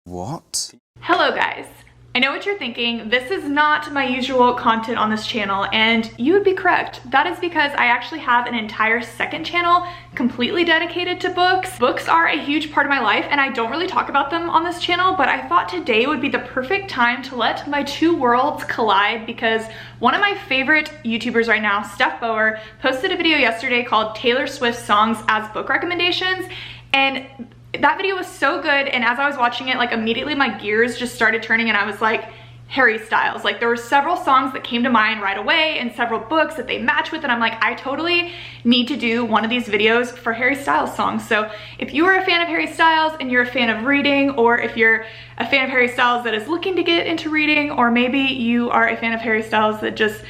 What? Hello guys. I know what you're thinking. This is not my usual content on this channel, and you would be correct. That is because I actually have an entire second channel completely dedicated to books. Books are a huge part of my life, and I don't really talk about them on this channel, but I thought today would be the perfect time to let my two worlds collide because one of my favorite YouTubers right now, Steph Bower, posted a video yesterday called Taylor Swift Songs as Book Recommendations, and that video was so good, and as I was watching it, like immediately my gears just started turning and I was like, Harry Styles. Like there were several songs that came to mind right away and several books that they match with, and I'm like, I totally need to do one of these videos for Harry Styles songs. So if you are a fan of Harry Styles and you're a fan of reading, or if you're a fan of Harry Styles that is looking to get into reading, or maybe you are a fan of Harry Styles that just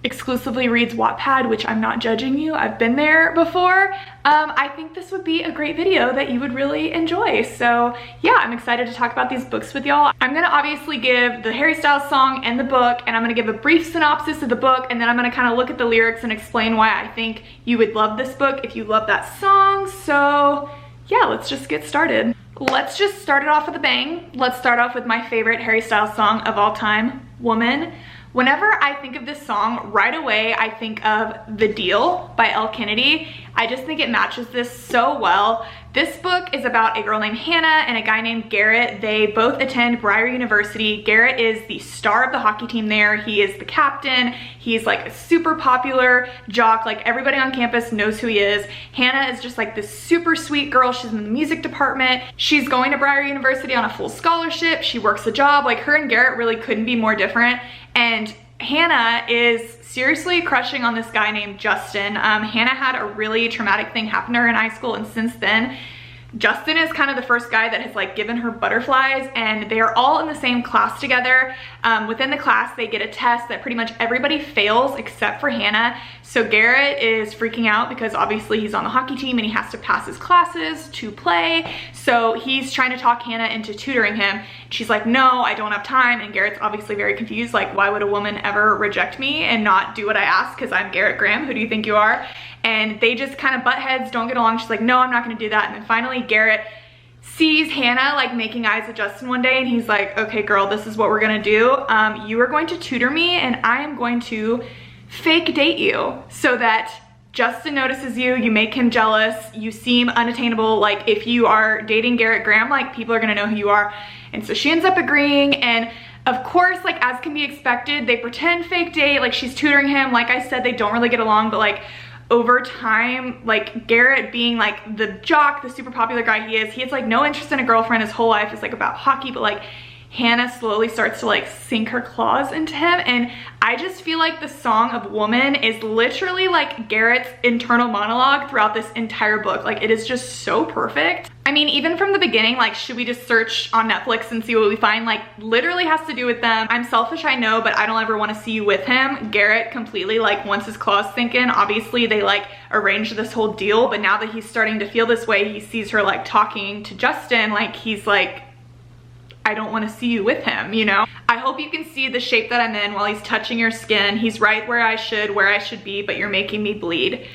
exclusively reads Wattpad, which I'm not judging you, I've been there before, I think this would be a great video that you would really enjoy. So yeah, I'm excited to talk about these books with y'all. I'm gonna obviously give the Harry Styles song and the book, and I'm gonna give a brief synopsis of the book, and then I'm gonna kind of look at the lyrics and explain why I think you would love this book if you love that song. So yeah, let's just get started. Let's just start it off with a bang. Let's start off with my favorite Harry Styles song of all time, Woman. Whenever I think of this song, right away I think of The Deal by Elle Kennedy. I just think it matches this so well. This book is about a girl named Hannah and a guy named Garrett. They both attend Briar University. Garrett is the star of the hockey team there. He is the captain. He's like a super popular jock. Like everybody on campus knows who he is. Hannah is just like this super sweet girl. She's in the music department. She's going to Briar University on a full scholarship. She works a job. Like her and Garrett really couldn't be more different. And Hannah is seriously crushing on this guy named Justin. Hannah had a really traumatic thing happen to her in high school, and since then, Justin is kind of the first guy that has like given her butterflies, and they are all in the same class together. Within the class, they get a test that pretty much everybody fails except for Hannah. So Garrett is freaking out because obviously he's on the hockey team and he has to pass his classes to play. So he's trying to talk Hannah into tutoring him. She's like, no, I don't have time. And Garrett's obviously very confused. Like, why would a woman ever reject me and not do what I ask? Because I'm Garrett Graham. Who do you think you are? And they just kind of butt heads, don't get along. She's like, no, I'm not gonna do that. And then finally Garrett sees Hannah like making eyes at Justin one day, and he's like, okay girl, this is what we're gonna do. You are going to tutor me, and I am going to fake date you so that Justin notices you, you make him jealous, you seem unattainable. Like if you are dating Garrett Graham, like people are gonna know who you are. And so she ends up agreeing, and of course, like as can be expected, they pretend fake date, like she's tutoring him. Like I said, they don't really get along, but like over time, like Garrett being like the jock, the super popular guy he has like no interest in a girlfriend. His whole life is like about hockey, but like Hannah slowly starts to like sink her claws into him. And I just feel like the song of Woman is literally like Garrett's internal monologue throughout this entire book. Like it is just so perfect. I mean, even from the beginning, like should we just search on Netflix and see what we find? Like literally has to do with them. I'm selfish, I know, but I don't ever want to see you with him. Garrett completely like wants his claws sink in. Obviously they like arranged this whole deal, but now that he's starting to feel this way, he sees her like talking to Justin, like he's like, I don't want to see you with him, you know? I hope you can see the shape that I'm in while he's touching your skin. He's right where I should be, but you're making me bleed.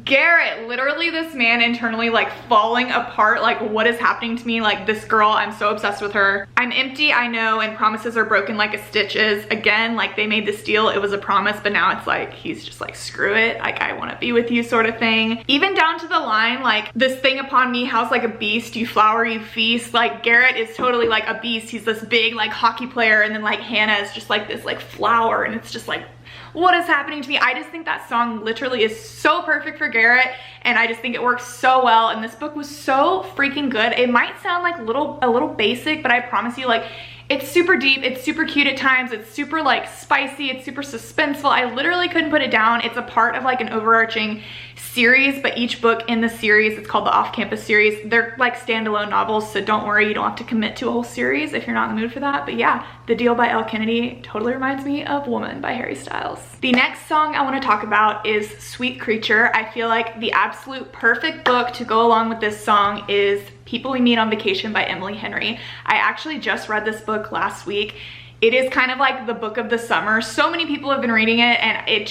Garrett, literally this man internally like falling apart. Like what is happening to me? Like this girl, I'm so obsessed with her. I'm empty, I know, and promises are broken like a stitch is. Again, like they made this deal, it was a promise, but now it's like he's just like, screw it, like I want to be with you sort of thing. Even down to the line like, this thing upon me house like a beast, you flower, you feast. Like Garrett is totally like a beast. He's this big like hockey player, and then like Hannah is just like this like flower, and it's just like, what is happening to me? I just think that song literally is so perfect for Garrett, and I just think it works so well. And this book was so freaking good. It might sound like a little basic, but I promise you, like it's super deep, it's super cute at times, it's super like spicy, it's super suspenseful. I literally couldn't put it down. It's a part of like an overarching series, but each book in the series, it's called the Off-Campus series. They're like standalone novels, so don't worry, you don't have to commit to a whole series if you're not in the mood for that. But yeah, The Deal by Elle Kennedy totally reminds me of Woman by Harry Styles. The next song I want to talk about is Sweet Creature. I feel like the absolute perfect book to go along with this song is People We Meet on Vacation by Emily Henry. I actually just read this book last week. It is kind of like the book of the summer. So many people have been reading it, and it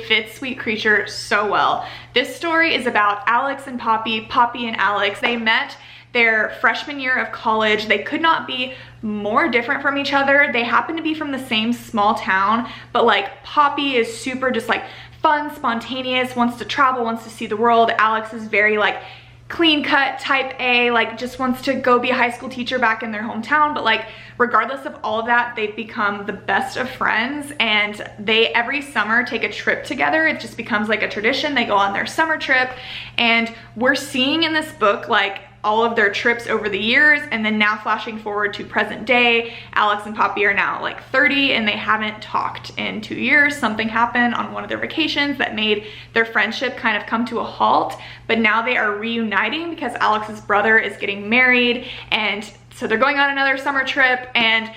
fits Sweet Creature so well. This story is about Alex and Poppy and Alex. They met their freshman year of college. They could not be more different from each other. They happen to be from the same small town, but like Poppy is super just like fun, spontaneous, wants to travel, wants to see the world. Alex is very like clean cut, type A, like just wants to go be a high school teacher back in their hometown. But like regardless of all of that, they've become the best of friends, and they every summer take a trip together. It just becomes like a tradition. They go on their summer trip, and we're seeing in this book like all of their trips over the years, and then now flashing forward to present day, Alex and Poppy are now like 30 and they haven't talked in 2 years. Something happened on one of their vacations that made their friendship kind of come to a halt, but now they are reuniting because Alex's brother is getting married, and so they're going on another summer trip. And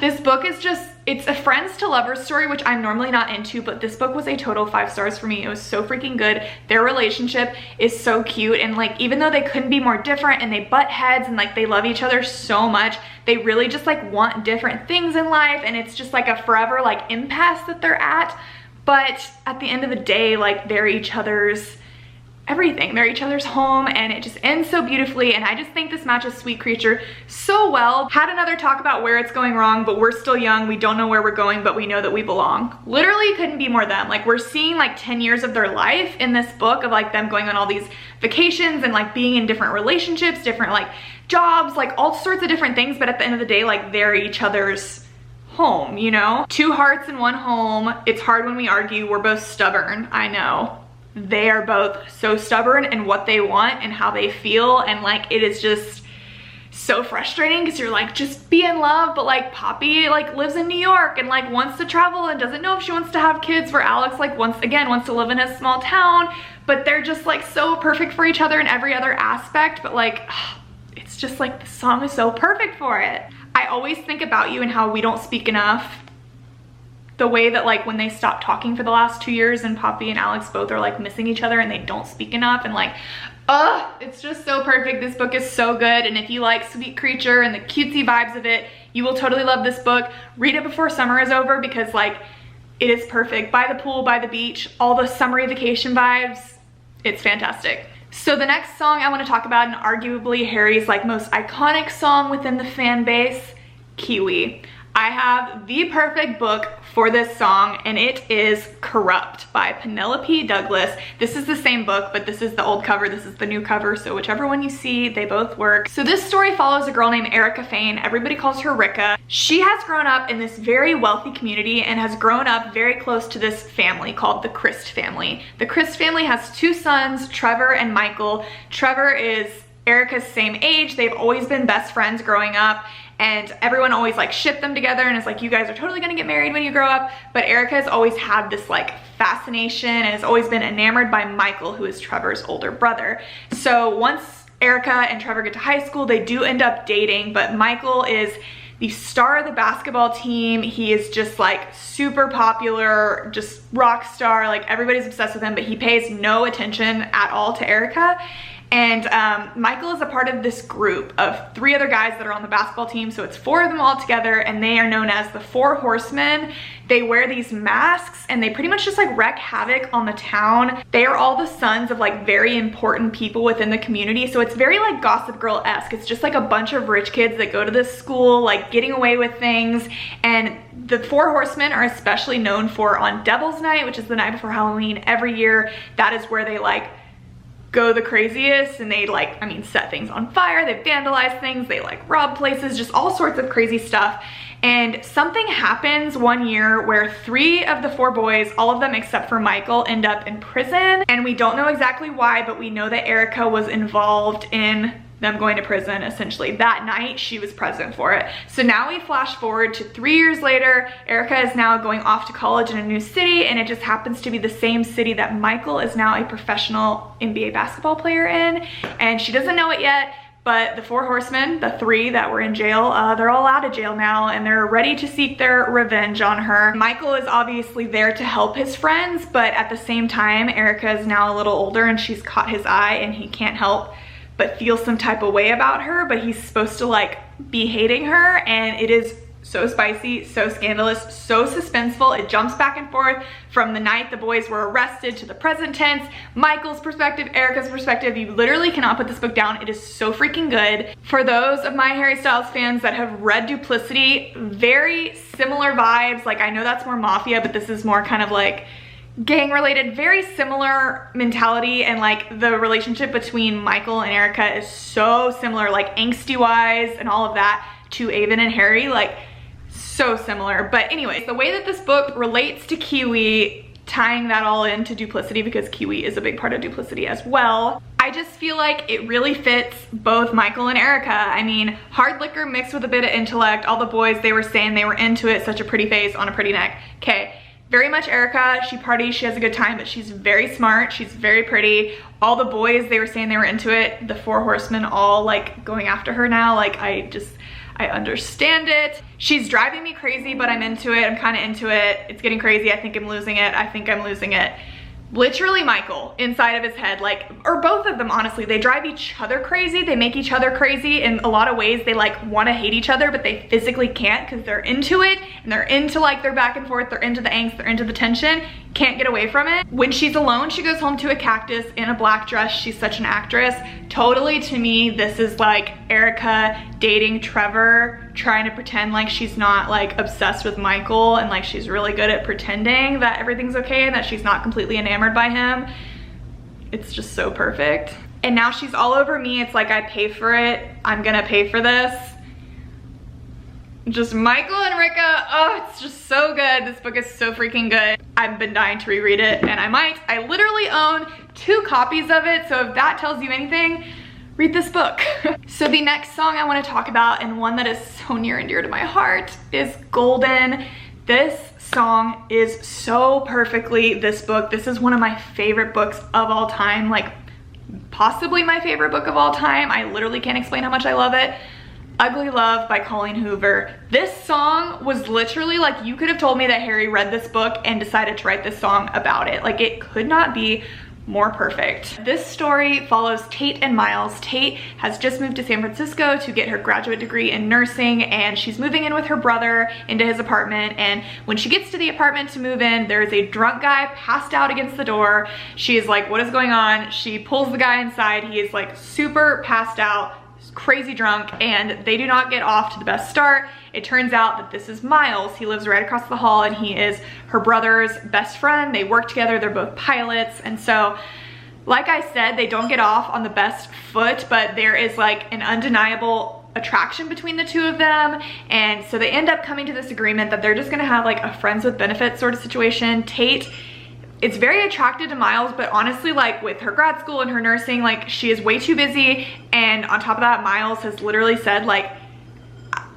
this book is just, it's a friends to lovers story, which I'm normally not into, but this book was a total 5 stars for me. It was so freaking good. Their relationship is so cute, and like even though they couldn't be more different and they butt heads and like they love each other so much, they really just like want different things in life, and it's just like a forever like impasse that they're at. But at the end of the day, like they're each other's everything. They're each other's home, and it just ends so beautifully. And I just think this matches Sweet Creature so well. Had another talk about where it's going wrong, but we're still young. We don't know where we're going, but we know that we belong. Literally couldn't be more them. Like we're seeing like 10 years of their life in this book of like them going on all these vacations and like being in different relationships, different like jobs, like all sorts of different things. But at the end of the day, like they're each other's home, you know? 2 hearts in 1 home. It's hard when we argue. We're both stubborn, I know. They are both so stubborn in what they want and how they feel, and like it is just so frustrating because you're like, just be in love. But like Poppy like lives in New York and like wants to travel and doesn't know if she wants to have kids, where Alex like once again wants to live in a small town. But they're just like so perfect for each other in every other aspect. But like it's just like the song is so perfect for it. I always think about you and how we don't speak enough. The way that like when they stopped talking for the last 2 years, and Poppy and Alex both are like missing each other and they don't speak enough, and like it's just so perfect. This book is so good, and if you like Sweet Creature and the cutesy vibes of it, you will totally love this book. Read it before summer is over because like it is perfect. By the pool, by the beach, all the summery vacation vibes. It's fantastic. So the next song I want to talk about, and arguably Harry's like most iconic song within the fan base, Kiwi. I have the perfect book for this song, and it is Corrupt by Penelope Douglas. This is the same book, but this is the old cover, this is the new cover, so whichever one you see, they both work. So this story follows a girl named Erica Fane. Everybody calls her Ricka. She has grown up in this very wealthy community and has grown up very close to this family called the Christ family. The Christ family has 2 sons, Trevor and Michael. Trevor is Erica's same age. They've always been best friends growing up, and everyone always like shipped them together and is like, you guys are totally gonna get married when you grow up. But Erica has always had this like fascination and has always been enamored by Michael, who is Trevor's older brother. So once Erica and Trevor get to high school, they do end up dating, but Michael is the star of the basketball team. He is just like super popular, just rock star, like everybody's obsessed with him, but he pays no attention at all to Erica. And Michael is a part of this group of 3 other guys that are on the basketball team. So it's 4 of them all together, and they are known as the 4 Horsemen. They wear these masks and they pretty much just like wreak havoc on the town. They are all the sons of like very important people within the community. So it's very like Gossip Girl-esque. It's just like a bunch of rich kids that go to this school, like getting away with things. And the 4 Horsemen are especially known for on Devil's Night, which is the night before Halloween every year. That is where they like go the craziest, and they like, I mean, set things on fire, they vandalize things, they like rob places, just all sorts of crazy stuff. And something happens one year where 3 of the 4 boys, all of them except for Michael, end up in prison. And we don't know exactly why, but we know that Erica was involved in them going to prison. Essentially that night she was present for it. So now we flash forward to 3 years later. Erica is now going off to college in a new city, and it just happens to be the same city that Michael is now a professional NBA basketball player in, and she doesn't know it yet. But the 4 Horsemen, the 3 that were in jail, they're all out of jail now, and they're ready to seek their revenge on her. Michael is obviously there to help his friends, but at the same time, Erica is now a little older and she's caught his eye, and he can't help but feel some type of way about her, but he's supposed to like be hating her. And it is so spicy, so scandalous, so suspenseful. It jumps back and forth from the night the boys were arrested to the present tense, Michael's perspective, Erica's perspective. You literally cannot put this book down. It is so freaking good. For those of my Harry Styles fans that have read Duplicity, very similar vibes. Like, I know that's more mafia, but this is more kind of like gang related, very similar mentality, and like the relationship between Michael and Erica is so similar, like angsty wise and all of that, to Avon and Harry, like so similar. But anyways, the way that this book relates to Kiwi, tying that all into Duplicity, because Kiwi is a big part of Duplicity as well, I just feel like it really fits both Michael and Erica. I mean, hard liquor mixed with a bit of intellect. All the boys, they were saying they were into it, such a pretty face on a pretty neck. Okay. Very much Erica, she parties, she has a good time, but she's very smart, she's very pretty. All the boys, they were saying they were into it. The four horsemen all like going after her now. Like, I understand it. She's driving me crazy, but I'm into it. I'm kind of into it. It's getting crazy. I think I'm losing it. I think I'm losing it. Literally Michael, inside of his head, like, or both of them, honestly, they drive each other crazy. They make each other crazy in a lot of ways. They like want to hate each other, but they physically can't because they're into it, and they're into like their back and forth. They're into the angst, they're into the tension. Can't get away from it. When she's alone, she goes home to a cactus in a black dress. She's such an actress. Totally, to me, this is like Erica dating Trevor, trying to pretend like she's not like obsessed with Michael, and like she's really good at pretending that everything's okay and that she's not completely enamored by him. It's just so perfect. And now she's all over me. It's like, I pay for it. I'm gonna pay for this. Just Michael and Rika, oh, it's just so good. This book is so freaking good. I've been dying to reread it, and I might. I literally own 2 copies of it, so if that tells you anything, read this book. So the next song I want to talk about, and one that is so near and dear to my heart, is Golden. This song is so perfectly this book. This is one of my favorite books of all time, like possibly my favorite book of all time. I literally can't explain how much I love it. Ugly Love by Colleen Hoover. This song was literally like, you could have told me that Harry read this book and decided to write this song about it. Like, it could not be more perfect. This story follows Tate and Miles. Tate has just moved to San Francisco to get her graduate degree in nursing, and she's moving in with her brother into his apartment. And when she gets to the apartment to move in, there is a drunk guy passed out against the door. She is like, what is going on? She pulls the guy inside. He is like super passed out, crazy drunk, and they do not get off to the best start. It turns out that this is Miles. He lives right across the hall, and he is her brother's best friend. They work together, they're both pilots, and so like I said, they don't get off on the best foot, but there is like an undeniable attraction between the two of them. And so they end up coming to this agreement that they're just gonna have like a friends with benefits sort of situation. Tate is very attracted to Miles, but honestly, like with her grad school and her nursing, like she is way too busy. And on top of that, Miles has literally said like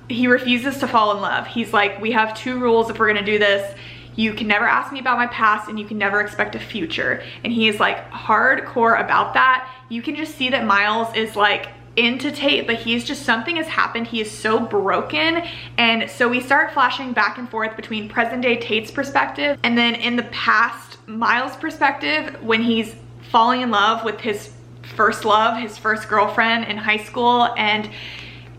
he refuses to fall in love. He's like, we have 2 rules if we're gonna do this. You can never ask me about my past, and you can never expect a future. And he is like hardcore about that. You can just see that Miles is like into Tate, but he's just, something has happened. He is so broken. And so we start flashing back and forth between present day Tate's perspective and then in the past Miles' perspective, when he's falling in love with his first love, his first girlfriend in high school. And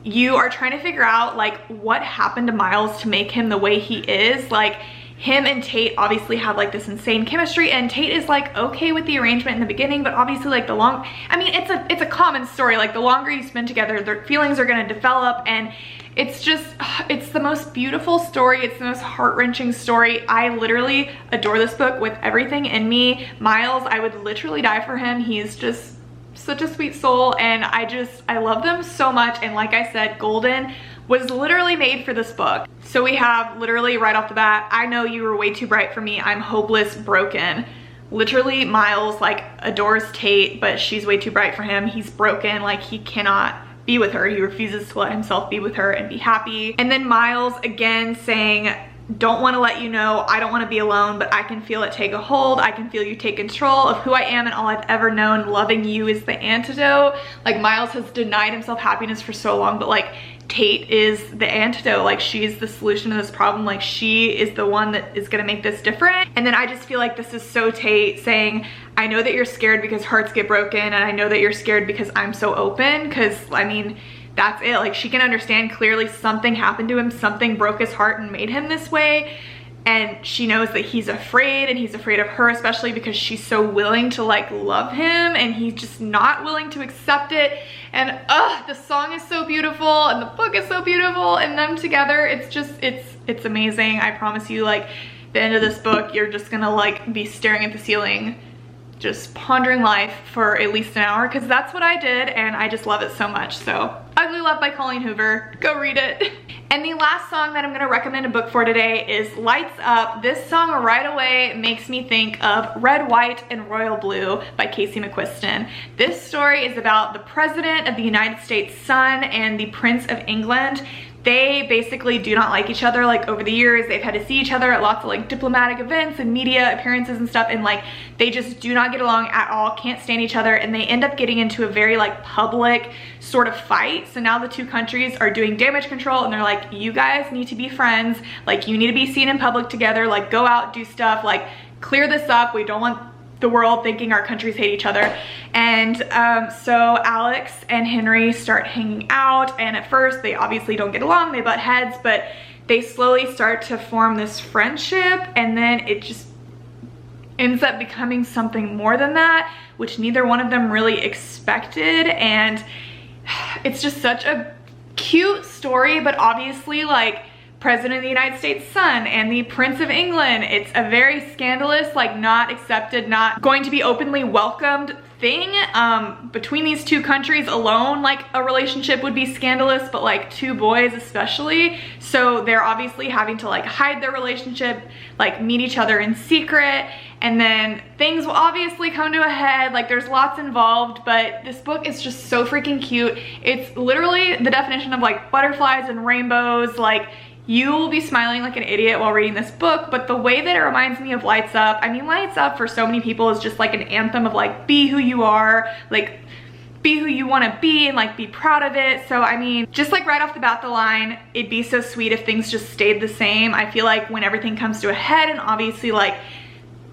you are trying to figure out like what happened to Miles to make him the way he is. Like, him and Tate obviously have like this insane chemistry, and Tate is like okay with the arrangement in the beginning, but obviously like I mean, it's a common story. Like, the longer you spend together, their feelings are gonna develop, and it's just, it's the most beautiful story. It's the most heart-wrenching story. I literally adore this book with everything in me. Miles, I would literally die for him. He's just such a sweet soul, and I love them so much. And like I said, Golden was literally made for this book. So we have literally right off the bat, I know you were way too bright for me. I'm hopeless, broken. Literally, Miles like adores Tate, but she's way too bright for him. He's broken, like he cannot be with her. He refuses to let himself be with her and be happy. And then Miles again saying, don't want to let you know, I don't want to be alone, but I can feel it take a hold. I can feel you take control of who I am and all I've ever known. Loving you is the antidote. Like, Miles has denied himself happiness for so long, but like Tate is the antidote. Like, she's the solution to this problem. Like, she is the one that is gonna make this different. And then I just feel like this is so Tate saying, I know that you're scared because hearts get broken, and I know that you're scared because I'm so open. Because I mean, that's it. Like, she can understand clearly something happened to him, something broke his heart and made him this way. And she knows that he's afraid, and he's afraid of her, especially because she's so willing to like love him and he's just not willing to accept it. And the song is so beautiful and the book is so beautiful, and them together, it's just, it's amazing. I promise you, like, the end of this book, you're just gonna like be staring at the ceiling, just pondering life for at least an hour, because that's what I did, and I just love it so much. So, Ugly Love by Colleen Hoover, go read it. And the last song that I'm gonna recommend a book for today is Lights Up. This song right away makes me think of Red, White, and Royal Blue by Casey McQuiston. This story is about the President of the United States' son and the Prince of England. They basically do not like each other. Like, over the years, they've had to see each other at lots of like diplomatic events and media appearances and stuff, and like they just do not get along at all, can't stand each other, and they end up getting into a very like public sort of fight. So now the two countries are doing damage control, and they're like, you guys need to be friends, like you need to be seen in public together, like go out, do stuff, like clear this up. We don't want the world thinking our countries hate each other. And so Alex and Henry start hanging out, and at first they obviously don't get along, they butt heads, but they slowly start to form this friendship, and then it just ends up becoming something more than that, which neither one of them really expected. And it's just such a cute story, but obviously, like, President of the United States' son and the Prince of England, it's a very scandalous, like not accepted, not going to be openly welcomed thing. Between these two countries alone, like a relationship would be scandalous, but like two boys especially. So they're obviously having to like hide their relationship, like meet each other in secret, and then things will obviously come to a head. Like, there's lots involved, but this book is just so freaking cute. It's literally the definition of like butterflies and rainbows. Like, you will be smiling like an idiot while reading this book, but the way that it reminds me of Lights Up, I mean, Lights Up for so many people is just like an anthem of like, be who you are, like be who you want to be, and like be proud of it. So I mean, just like right off the bat, the line, it'd be so sweet if things just stayed the same. I feel like when everything comes to a head, and obviously like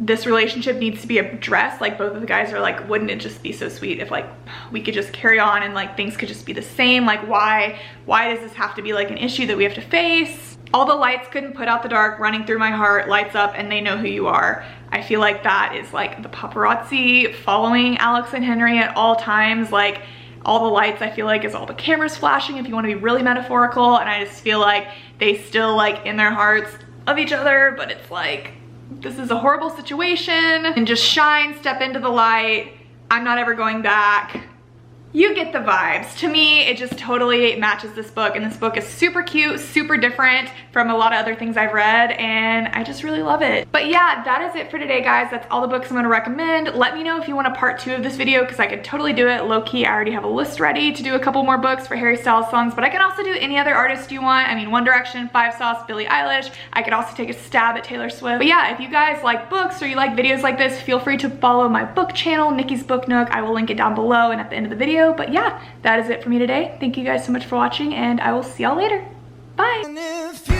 this relationship needs to be addressed, like both of the guys are like, wouldn't it just be so sweet if like we could just carry on and like things could just be the same? Like, why does this have to be like an issue that we have to face? All the lights couldn't put out the dark, running through my heart, lights up, and they know who you are. I feel like that is like the paparazzi following Alex and Henry at all times. Like, all the lights, I feel like, is all the cameras flashing, if you want to be really metaphorical. And I just feel like they still like in their hearts love each other, but it's like, this is a horrible situation, and just shine, step into the light, I'm not ever going back. You get the vibes. To me, it just totally matches this book, and this book is super cute, super different from a lot of other things I've read, and I just really love it. But yeah, that is it for today, guys. That's all the books I'm gonna recommend. Let me know if you want a part 2 of this video, because I could totally do it low-key. I already have a list ready to do a couple more books for Harry Styles songs, but I can also do any other artist you want. I mean, One Direction, Five Sauce, Billie Eilish. I could also take a stab at Taylor Swift. But yeah, if you guys like books or you like videos like this, feel free to follow my book channel, Nikki's Book Nook. I will link it down below and at the end of the video. But yeah, that is it for me today. Thank you guys so much for watching, and I will see y'all later. Bye.